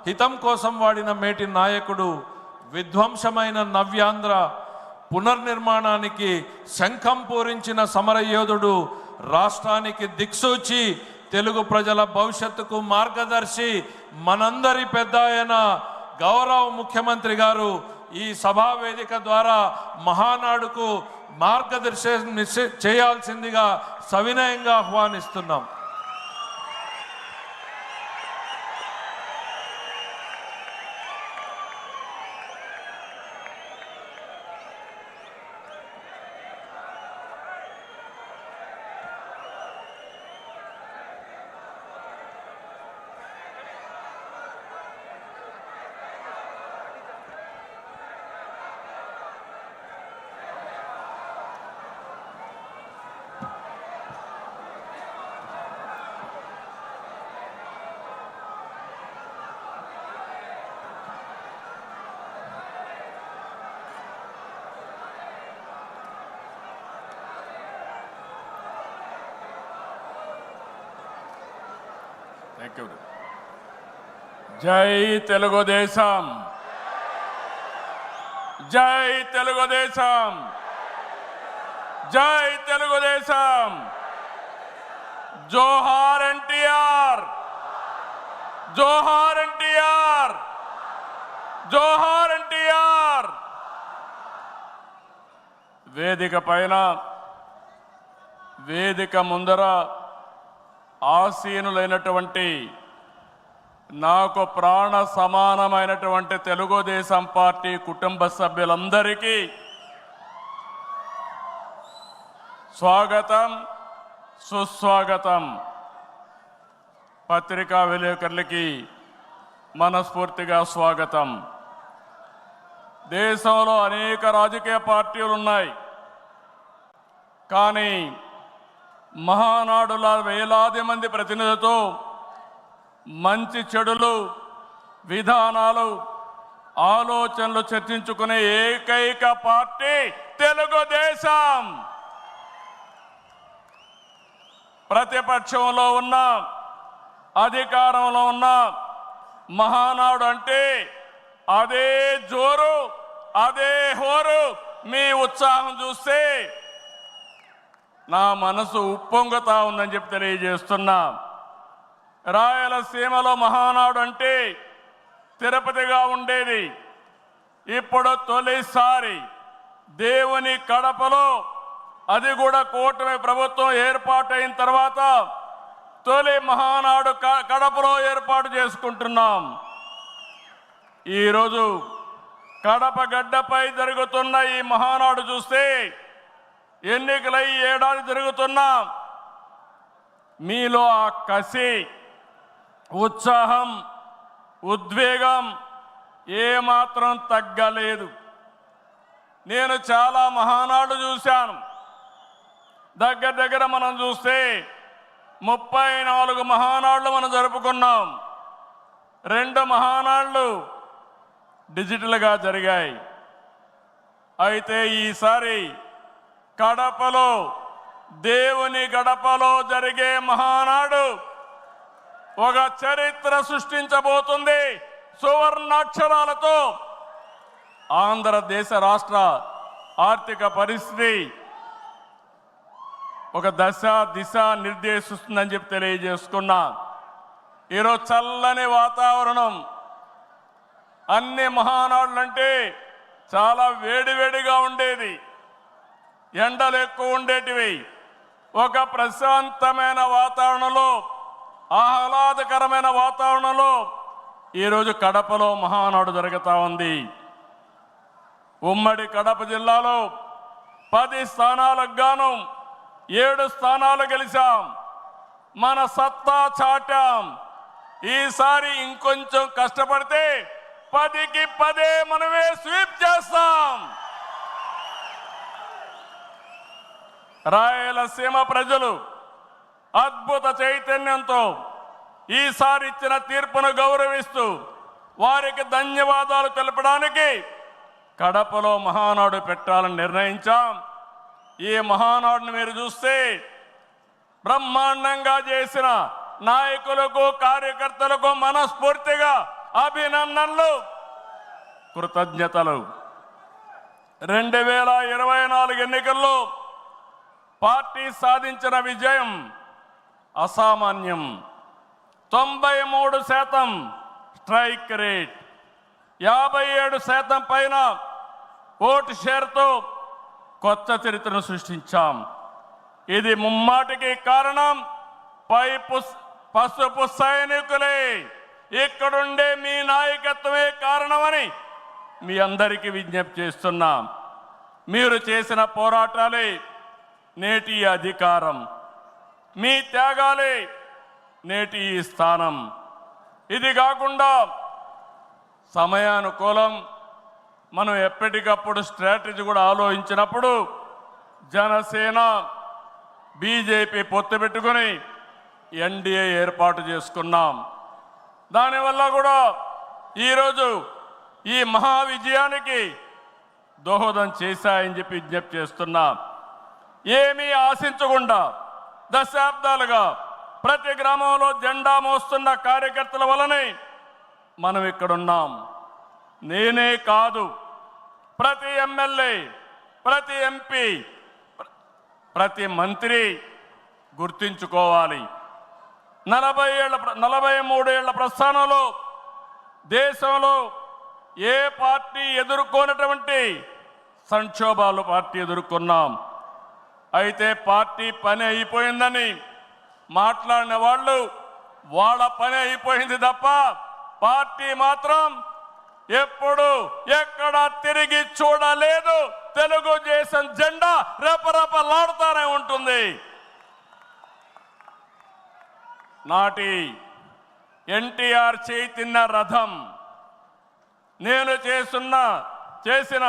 హితం కోసం వాడిన మేటి నాయకుడు, విధ్వంసమైన నవ్యాంధ్ర పునర్నిర్మాణానికి శంఖం పూరించిన సమరయోధుడు, రాష్ట్రానికి దిక్సూచి, తెలుగు ప్రజల భవిష్యత్తుకు మార్గదర్శి, మనందరి పెద్ద ఆయన గౌరవ ముఖ్యమంత్రి గారు ఈ సభా వేదిక ద్వారా మహానాడుకు మార్గదర్శనం చేయాల్సిందిగా సవినయంగా ఆహ్వానిస్తున్నాం. జై తెలుగుదేశం, జై తెలుగుదేశం, జై తెలుగుదేశం. జోహార్ ఎన్టీఆర్, జోహార్ ఎన్టీఆర్, జోహార్ ఎన్టీఆర్. వేదిక పైన, వేదిక ముందర ఆసీనులైనటువంటి నాకు ప్రాణ సమానమైనటువంటి తెలుగుదేశం పార్టీ కుటుంబ సభ్యులందరికీ స్వాగతం, సుస్వాగతం. పత్రికా విలేకరులకి మనస్ఫూర్తిగా స్వాగతం. దేశంలో అనేక రాజకీయ పార్టీలు ఉన్నాయి, కానీ మహానాడుల వేలాది మంది ప్రతినిధులతో మంచి చెడులు, విధానాలు, ఆలోచనలు చర్చించుకునే ఏకైక పార్టీ తెలుగుదేశం. ప్రతిపక్షంలో ఉన్న, అధికారంలో ఉన్న మహానాడు అంటే అదే జోరు, అదే హోరు. మీ ఉత్సాహం చూస్తే నా మనసు ఉప్పొంగుతా ఉందని చెప్పి తెలియజేస్తున్నా. రాయలసీమలో మహానాడు అంటే తిరుపతిగా ఉండేది. ఇప్పుడు తొలిసారి దేవుని కడపలో, అది కూడా కూటమి ప్రభుత్వం ఏర్పాటైన తర్వాత తొలి మహానాడు కడపలో ఏర్పాటు చేసుకుంటున్నాం. ఈరోజు కడప గడ్డపై జరుగుతున్న ఈ మహానాడు చూస్తే ఎన్నికలై ఏడాది జరుగుతున్నా మీలో ఆ కసి, ఉత్సాహం, ఉద్వేగం ఏమాత్రం తగ్గలేదు. నేను చాలా మహానాడు చూశాను. దగ్గర దగ్గర మనం చూస్తే 34 మహానాడులు మనం జరుపుకున్నాం. 2 మహానాడులు డిజిటల్గా జరిగాయి. అయితే ఈసారి కడపలో, దేవుని గడపలో జరిగే మహానాడు ఒక చరిత్ర సృష్టించబోతుంది. సువర్ణాక్షరాలతో ఆంధ్రదేశ రాష్ట్ర ఆర్థిక పరిస్థితి ఒక దశ దిశ నిర్దేశిస్తుందని చెప్పి తెలియజేసుకున్నా. ఈరోజు చల్లని వాతావరణం. అన్ని మహానాడులంటే చాలా వేడివేడిగా ఉండేది, ఎండలు ఎక్కువ ఉండేటివి. ఒక ప్రశాంతమైన వాతావరణంలో, ఆహ్లాదకరమైన వాతావరణంలో ఈరోజు కడపలో మహానాడు జరుగుతూ ఉంది. ఉమ్మడి కడప జిల్లాలో 10 స్థానాలకు గాను 7 స్థానాలు గెలిచాం. మన సత్తా చాటాం. ఈసారి ఇంకొంచెం కష్టపడితే 10కి 10 మనమే స్వీప్ చేస్తాం. రాయలసీమ ప్రజలు అద్భుత చైతన్యంతో ఈసారి ఇచ్చిన తీర్పును గౌరవిస్తూ వారికి ధన్యవాదాలు తెలపడానికి కడపలో మహానాడు పెట్టాలని నిర్ణయించాం. ఈ మహానాడును మీరు చూస్తే బ్రహ్మాండంగా చేసిన నాయకులకు కార్యకర్తలకు మనస్ఫూర్తిగా అభినందనలు, కృతజ్ఞతలు. 2024 ఎన్నికల్లో పార్టీ సాధించిన విజయం అసామాన్యం. 93% స్ట్రైక్ రేట్, 57% పైన ఓటు షేర్తో కొత్త చరిత్రను సృష్టించాం. ఇది ముమ్మాటికి కారణం పసుపు సైనికులే, ఇక్కడుండే మీ నాయకత్వమే కారణమని మీ అందరికీ విజ్ఞప్తి చేస్తున్నాం. మీరు చేసిన పోరాటాలే నేటి అధికారం, మీ త్యాగాలే నేటి ఈ స్థానం. ఇది కాకుండా సమయానుకూలం మనం ఎప్పటికప్పుడు స్ట్రాటజీ కూడా ఆలోచించినప్పుడు జనసేన బీజేపీ పొత్తు పెట్టుకుని ఎన్డీఏ ఏర్పాటు చేసుకున్నాం. దానివల్ల కూడా ఈరోజు ఈ మహా విజయానికి దోహదం చేశాయని చెప్పి విజ్ఞప్తి చేస్తున్నాం. ఏమీ ఆశించకుండా దశాబ్దాలుగా ప్రతి గ్రామంలో జెండా మోస్తున్న కార్యకర్తల వలనే మనం ఇక్కడున్నాం. నేనే కాదు, ప్రతి ఎమ్మెల్యే, ప్రతి ఎంపీ, ప్రతి మంత్రి గుర్తించుకోవాలి. 43 ఏళ్ల ప్రస్థానంలో దేశంలో ఏ పార్టీ ఎదుర్కొన్నటువంటి సంక్షోభాలు పార్టీ ఎదుర్కొన్నాం. అయితే పార్టీ పని అయిపోయిందని మాట్లాడిన వాళ్ళు వాళ్ళ పని అయిపోయింది తప్ప పార్టీ మాత్రం ఎప్పుడు ఎక్కడ తిరిగి చూడలేదు. తెలుగుదేశం జెండా రెపరెపలాడుతూనే ఉంటుంది. నాటి ఎన్టీఆర్ చేయి తిన్న రథం, నేను చేసిన